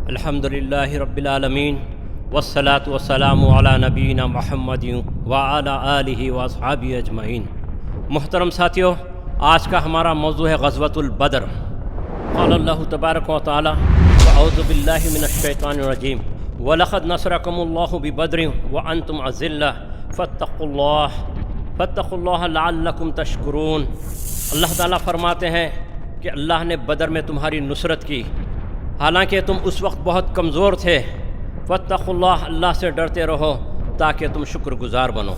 الحمدللہ رب العالمین والصلاة والسلام علی نبینا محمد وعلی آلہ واصحابہ اجمعین۔ محترم ساتھیو، آج کا ہمارا موضوع ہے غزوۃ البدر۔ قال اللہ تبارک و تعالی اعوذ باللہ من الشیطان الرجیم وَلَقَدْ نَصَرَكُمُ اللَّهُ بِبَدْرٍ وَأَنْتُمْ أَذِلَّةٌ فَاتَّقُوا اللَّهَ لَعَلَّكُمْ تَشْكُرُونَ۔ اللہ تعالیٰ فرماتے ہیں کہ اللہ نے بدر میں تمہاری نصرت کی، حالانکہ تم اس وقت بہت کمزور تھے۔ فَاتَّقُوا اللَّهَ، اللہ سے ڈرتے رہو تاکہ تم شکر گزار بنو۔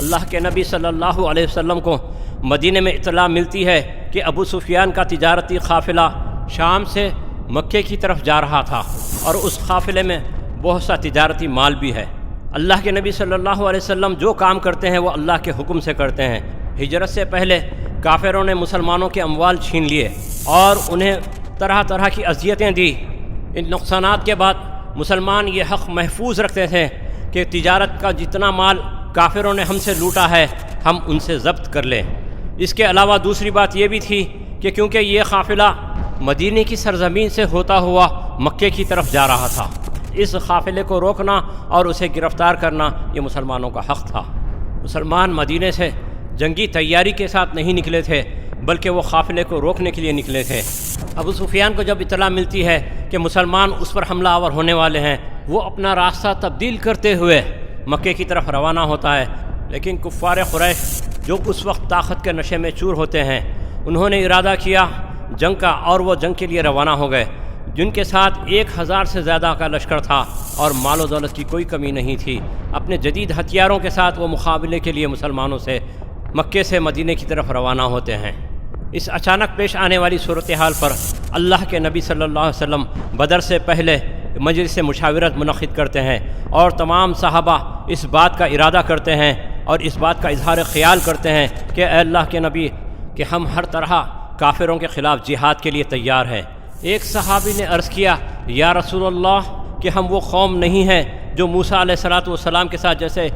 اللہ کے نبی صلی اللہ علیہ وسلم کو مدینہ میں اطلاع ملتی ہے کہ ابو سفیان کا تجارتی قافلہ شام سے مکے کی طرف جا رہا تھا، اور اس قافلے میں بہت سا تجارتی مال بھی ہے۔ اللہ کے نبی صلی اللہ علیہ وسلم جو کام کرتے ہیں وہ اللہ کے حکم سے کرتے ہیں۔ ہجرت سے پہلے کافروں نے مسلمانوں کے اموال چھین لیے اور انہیں طرح طرح کی اذیتیں دی۔ ان نقصانات کے بعد مسلمان یہ حق محفوظ رکھتے تھے کہ تجارت کا جتنا مال کافروں نے ہم سے لوٹا ہے ہم ان سے ضبط کر لیں۔ اس کے علاوہ دوسری بات یہ بھی تھی کہ کیونکہ یہ قافلہ مدینہ کی سرزمین سے ہوتا ہوا مکے کی طرف جا رہا تھا، اس قافلے کو روکنا اور اسے گرفتار کرنا یہ مسلمانوں کا حق تھا۔ مسلمان مدینہ سے جنگی تیاری کے ساتھ نہیں نکلے تھے، بلکہ وہ قافلے کو روکنے کے لیے نکلے تھے۔ ابو سفیان کو جب اطلاع ملتی ہے کہ مسلمان اس پر حملہ آور ہونے والے ہیں، وہ اپنا راستہ تبدیل کرتے ہوئے مکے کی طرف روانہ ہوتا ہے، لیکن کفار قریش جو اس وقت طاقت کے نشے میں چور ہوتے ہیں، انہوں نے ارادہ کیا جنگ کا، اور وہ جنگ کے لیے روانہ ہو گئے، جن کے ساتھ 1000 سے زیادہ کا لشکر تھا اور مال و دولت کی کوئی کمی نہیں تھی۔ اپنے جدید ہتھیاروں کے ساتھ وہ مقابلے کے لیے مسلمانوں سے مکے سے مدینہ کی طرف روانہ ہوتے ہیں۔ اس اچانک پیش آنے والی صورتحال پر اللہ کے نبی صلی اللہ علیہ وسلم بدر سے پہلے مجلس مشاورت منعقد کرتے ہیں، اور تمام صحابہ اس بات کا ارادہ کرتے ہیں اور اس بات کا اظہار خیال کرتے ہیں کہ اے اللہ کے نبی، کہ ہم ہر طرح کافروں کے خلاف جہاد کے لیے تیار ہیں۔ ایک صحابی نے عرض کیا، یا رسول اللہ، کہ ہم وہ قوم نہیں ہیں جو موسیٰ علیہ السلام کے ساتھ جیسے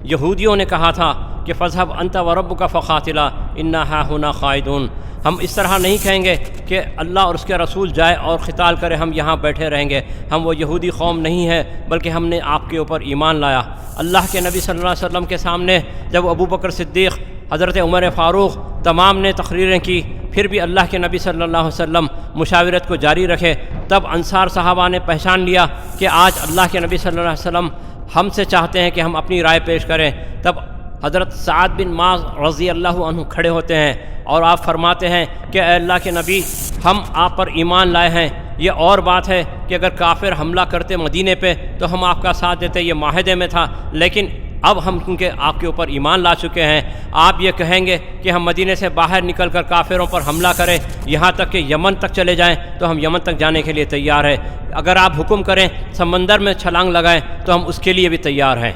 یہودیوں نے کہا تھا کہ فَاذْهَبْ أَنْتَ وَرَبُّكَ فَقَاتِلَا إِنَّا هَاهُنَا قَاعِدُونَ۔ ہم اس طرح نہیں کہیں گے کہ اللہ اور اس کے رسول جائے اور قتال کرے، ہم یہاں بیٹھے رہیں گے۔ ہم وہ یہودی قوم نہیں ہیں، بلکہ ہم نے آپ کے اوپر ایمان لایا۔ اللہ کے نبی صلی اللہ علیہ وسلم کے سامنے جب ابو بکر صدیق، حضرت عمر فاروق تمام نے تقریریں کی، پھر بھی اللہ کے نبی صلی اللہ علیہ وسلم مشاورت کو جاری رکھے، تب انصار صحابہ نے پہچان لیا کہ آج اللہ کے نبی صلی اللہ علیہ وسلم ہم سے چاہتے ہیں کہ ہم اپنی رائے پیش کریں۔ تب حضرت سعد بن معاذ رضی اللہ عنہ کھڑے ہوتے ہیں اور آپ فرماتے ہیں کہ اے اللہ کے نبی، ہم آپ پر ایمان لائے ہیں۔ یہ اور بات ہے کہ اگر کافر حملہ کرتے مدینے پہ تو ہم آپ کا ساتھ دیتے، یہ معاہدے میں تھا، لیکن اب ہم کیونکہ آپ کے اوپر ایمان لا چکے ہیں، آپ یہ کہیں گے کہ ہم مدینے سے باہر نکل کر کافروں پر حملہ کریں، یہاں تک کہ یمن تک چلے جائیں، تو ہم یمن تک جانے کے لیے تیار ہیں۔ اگر آپ حکم کریں سمندر میں چھلانگ لگائیں تو ہم اس کے لیے بھی تیار ہیں۔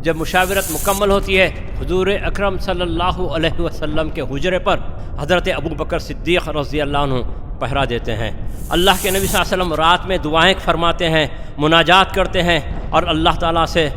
جب مشاورت مکمل ہوتی ہے، حضور اکرم صلی اللہ علیہ وسلم کے حجرے پر حضرت ابو بکر صدیق رضی اللہ عنہ پہرا دیتے ہیں۔ اللہ کے نبی صلی اللہ علیہ وسلم رات میں دعائیں فرماتے ہیں، مناجات کرتے ہیں، اور اللہ تعالیٰ سے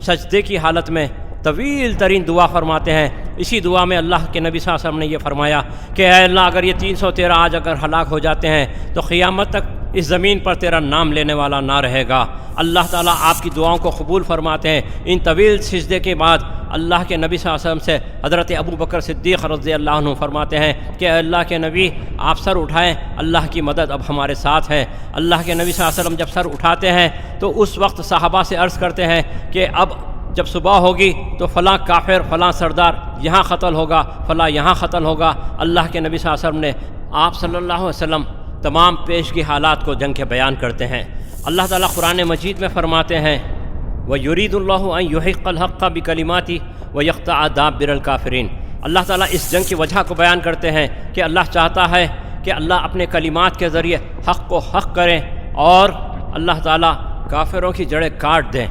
سجدے کی حالت میں طویل ترین دعا فرماتے ہیں۔ اسی دعا میں اللہ کے نبی صلی اللہ علیہ وسلم نے یہ فرمایا کہ اے اللہ، اگر یہ 313 آج اگر ہلاک ہو جاتے ہیں تو قیامت تک اس زمین پر تیرا نام لینے والا نہ رہے گا۔ اللہ تعالیٰ آپ کی دعاؤں کو قبول فرماتے ہیں۔ ان طویل سجدے کے بعد اللہ کے نبی صلی اللہ علیہ وسلم سے حضرت ابو بکر صدیق رضی اللہ عنہ فرماتے ہیں کہ اے اللہ کے نبی، آپ سر اٹھائیں، اللہ کی مدد اب ہمارے ساتھ ہے۔ اللہ کے نبی صلی اللہ علیہ وسلم جب سر اٹھاتے ہیں تو اس وقت صحابہ سے عرض کرتے ہیں کہ اب جب صبح ہوگی تو فلاں کافر، فلاں سردار یہاں قتل ہوگا، فلاں یہاں قتل ہوگا۔ اللہ کے نبی صلی اللہ علیہ وسلم نے آپ صلی اللہ علیہ وسلم تمام پیشگی حالات کو جنگ کے بیان کرتے ہیں۔ اللہ تعالیٰ قرآن مجید میں فرماتے ہیں وَيُرِيدُ اللَّهُ أَن يُحِقَّ الْحَقَّ بِكَلِمَاتِهِ وَيَقْطَعَ دَابِرَ الْكَافِرِينَ۔ اللہ تعالیٰ اس جنگ کی وجہ کو بیان کرتے ہیں کہ اللہ چاہتا ہے کہ اللہ اپنے کلمات کے ذریعے حق کو حق کریں اور اللہ تعالیٰ کافروں کی جڑیں کاٹ دیں۔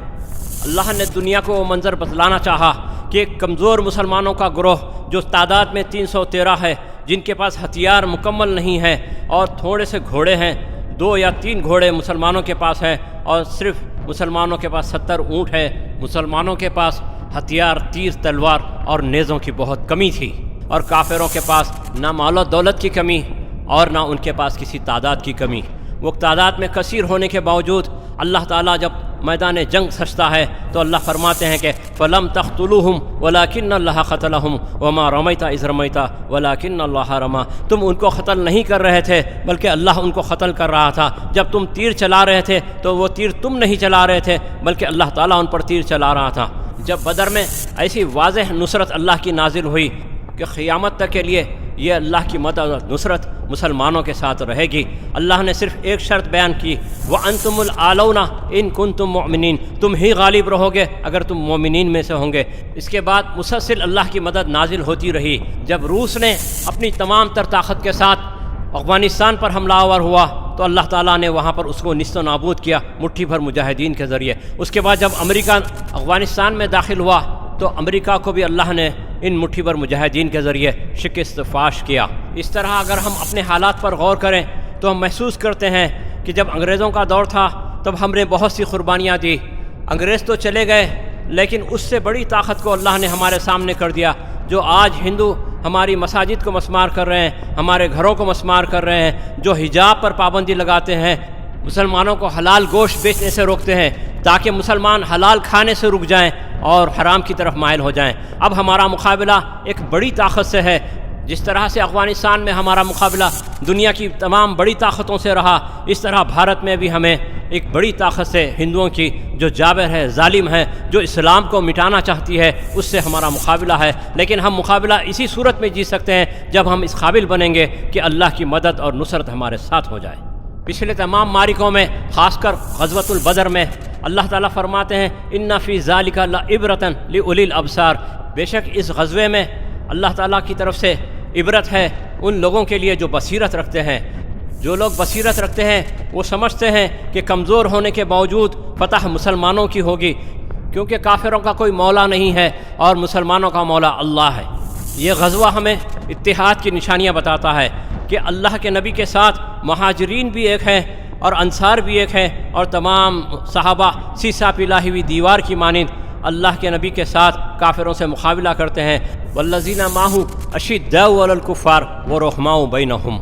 اللہ نے دنیا کو وہ منظر بتلانا چاہا کہ کمزور مسلمانوں کا گروہ جو تعداد میں 313 ہے، جن کے پاس ہتھیار مکمل نہیں ہے اور تھوڑے سے گھوڑے ہیں، 2 یا 3 گھوڑے مسلمانوں کے پاس ہیں، اور صرف مسلمانوں کے پاس 70 اونٹ ہے۔ مسلمانوں کے پاس ہتھیار، تیر، تلوار اور نیزوں کی بہت کمی تھی، اور کافروں کے پاس نہ مال و دولت کی کمی اور نہ ان کے پاس کسی تعداد کی کمی۔ وہ تعداد میں کثیر ہونے کے باوجود اللہ تعالیٰ جب میدان جنگ سجتا ہے تو اللہ فرماتے ہیں کہ فَلَمْ تَقْتُلُوهُمْ وَلَٰكِنَّ اللَّهَ قَتَلَهُمْ وَمَا رَمَيْتَ إِذْ رَمَيْتَ وَلَٰكِنَّ اللَّهَ رَمَىٰ۔ تم ان کو قتل نہیں کر رہے تھے بلکہ اللہ ان کو قتل کر رہا تھا۔ جب تم تیر چلا رہے تھے تو وہ تیر تم نہیں چلا رہے تھے بلکہ اللہ تعالیٰ ان پر تیر چلا رہا تھا۔ جب بدر میں ایسی واضح نصرت اللہ کی نازل ہوئی کہ قیامت تک کے لیے یہ اللہ کی مدد اور نصرت مسلمانوں کے ساتھ رہے گی، اللہ نے صرف ایک شرط بیان کی، وَأَنْتُمُ الْأَعْلَوْنَ إِن كُنتُم مُؤْمِنِينَ، تم ہی غالب رہو گے اگر تم مومنین میں سے ہوں گے۔ اس کے بعد مسلسل اللہ کی مدد نازل ہوتی رہی۔ جب روس نے اپنی تمام تر طاقت کے ساتھ افغانستان پر حملہ آور ہوا تو اللہ تعالیٰ نے وہاں پر اس کو نیست و نابود کیا مٹھی بھر مجاہدین کے ذریعے۔ اس کے بعد جب امریکہ افغانستان میں داخل ہوا تو امریکہ کو بھی اللہ نے ان مٹھی بھر مجاہدین کے ذریعے شکست فاش کیا۔ اس طرح اگر ہم اپنے حالات پر غور کریں تو ہم محسوس کرتے ہیں کہ جب انگریزوں کا دور تھا تب ہم نے بہت سی قربانیاں دی۔ انگریز تو چلے گئے لیکن اس سے بڑی طاقت کو اللہ نے ہمارے سامنے کر دیا، جو آج ہندو ہماری مساجد کو مسمار کر رہے ہیں، ہمارے گھروں کو مسمار کر رہے ہیں، جو حجاب پر پابندی لگاتے ہیں، مسلمانوں کو حلال گوشت بیچنے سے روکتے ہیں تاکہ مسلمان حلال کھانے سے رک جائیں اور حرام کی طرف مائل ہو جائیں۔ اب ہمارا مقابلہ ایک بڑی طاقت سے ہے۔ جس طرح سے افغانستان میں ہمارا مقابلہ دنیا کی تمام بڑی طاقتوں سے رہا، اس طرح بھارت میں بھی ہمیں ایک بڑی طاقت سے ہندوؤں کی جو جابر ہے، ظالم ہے، جو اسلام کو مٹانا چاہتی ہے، اس سے ہمارا مقابلہ ہے۔ لیکن ہم مقابلہ اسی صورت میں جیت سکتے ہیں جب ہم اس قابل بنیں گے کہ اللہ کی مدد اور نصرت ہمارے ساتھ ہو جائے۔ پچھلے تمام معرکوں میں، خاص کر غزوۃ البدر میں، اللہ تعالیٰ فرماتے ہیں اِنَّ فِي ذَلِكَ لَعِبْرَةً لِأُولِي الْأَبْصَارِ، بے شک اس غزوے میں اللہ تعالیٰ کی طرف سے عبرت ہے ان لوگوں کے لیے جو بصیرت رکھتے ہیں۔ جو لوگ بصیرت رکھتے ہیں وہ سمجھتے ہیں کہ کمزور ہونے کے باوجود فتح مسلمانوں کی ہوگی، کیونکہ کافروں کا کوئی مولا نہیں ہے اور مسلمانوں کا مولا اللہ ہے۔ یہ غزوہ ہمیں اتحاد کی نشانیاں بتاتا ہے کہ اللہ کے نبی کے ساتھ مہاجرین بھی ایک ہیں اور انصار بھی ایک ہیں، اور تمام صحابہ سیسا پلائی ہوئی دیوار کی مانند اللہ کے نبی کے ساتھ کافروں سے مقابلہ کرتے ہیں۔ والذین معہ اشداء علی الکفار ورحماء بینہم،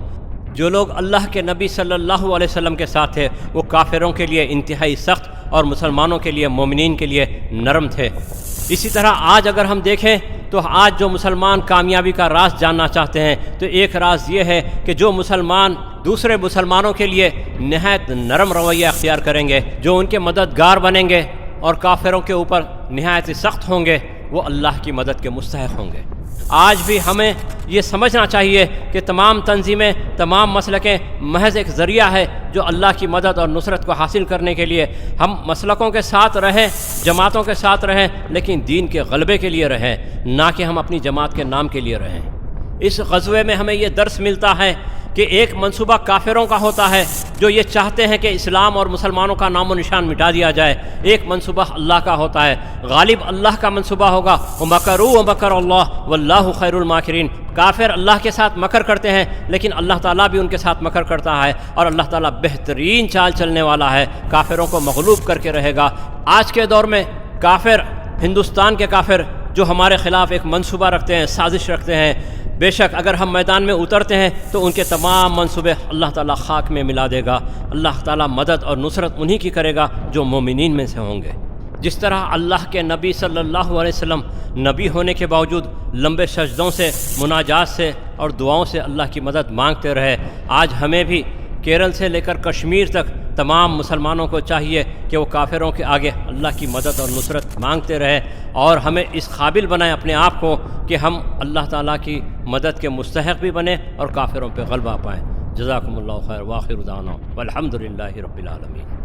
جو لوگ اللہ کے نبی صلی اللہ علیہ وسلم کے ساتھ تھے وہ کافروں کے لیے انتہائی سخت اور مسلمانوں کے لیے، مومنین کے لیے نرم تھے۔ اسی طرح آج اگر ہم دیکھیں تو آج جو مسلمان کامیابی کا راز جاننا چاہتے ہیں تو ایک راز یہ ہے کہ جو مسلمان دوسرے مسلمانوں کے لیے نہایت نرم رویہ اختیار کریں گے، جو ان کے مددگار بنیں گے اور کافروں کے اوپر نہایت سخت ہوں گے، وہ اللہ کی مدد کے مستحق ہوں گے۔ آج بھی ہمیں یہ سمجھنا چاہیے کہ تمام تنظیمیں، تمام مسلکیں محض ایک ذریعہ ہے جو اللہ کی مدد اور نصرت کو حاصل کرنے کے لیے ہم مسلکوں کے ساتھ رہیں، جماعتوں کے ساتھ رہیں، لیکن دین کے غلبے کے لیے رہیں، نہ کہ ہم اپنی جماعت کے نام کے لیے رہیں۔ اس غزوے میں ہمیں یہ درس ملتا ہے کہ ایک منصوبہ کافروں کا ہوتا ہے جو یہ چاہتے ہیں کہ اسلام اور مسلمانوں کا نام و نشان مٹا دیا جائے، ایک منصوبہ اللہ کا ہوتا ہے، غالب اللہ کا منصوبہ ہوگا۔ وَمَكَرُوا وَمَكَرَ اللَّهُ وَاللَّهُ خَيْرُ الْمَاكِرِينَ، کافر اللہ کے ساتھ مکر کرتے ہیں لیکن اللہ تعالیٰ بھی ان کے ساتھ مکر کرتا ہے، اور اللہ تعالیٰ بہترین چال چلنے والا ہے، کافروں کو مغلوب کر کے رہے گا۔ آج کے دور میں کافر، ہندوستان کے کافر جو ہمارے خلاف ایک منصوبہ رکھتے ہیں، سازش رکھتے ہیں، بے شک اگر ہم میدان میں اترتے ہیں تو ان کے تمام منصوبے اللہ تعالیٰ خاک میں ملا دے گا۔ اللہ تعالیٰ مدد اور نصرت انہی کی کرے گا جو مومنین میں سے ہوں گے۔ جس طرح اللہ کے نبی صلی اللہ علیہ وسلم نبی ہونے کے باوجود لمبے سجدوں سے، مناجات سے اور دعاؤں سے اللہ کی مدد مانگتے رہے، آج ہمیں بھی کیرل سے لے کر کشمیر تک تمام مسلمانوں کو چاہیے کہ وہ کافروں کے آگے اللہ کی مدد اور نصرت مانگتے رہے، اور ہمیں اس قابل بنائیں اپنے آپ کو کہ ہم اللہ تعالیٰ کی مدد کے مستحق بھی بنیں اور کافروں پہ غلبہ پائیں۔ جزاکم اللہ خیر، وآخر دعوانا والحمد للہ رب العالمین۔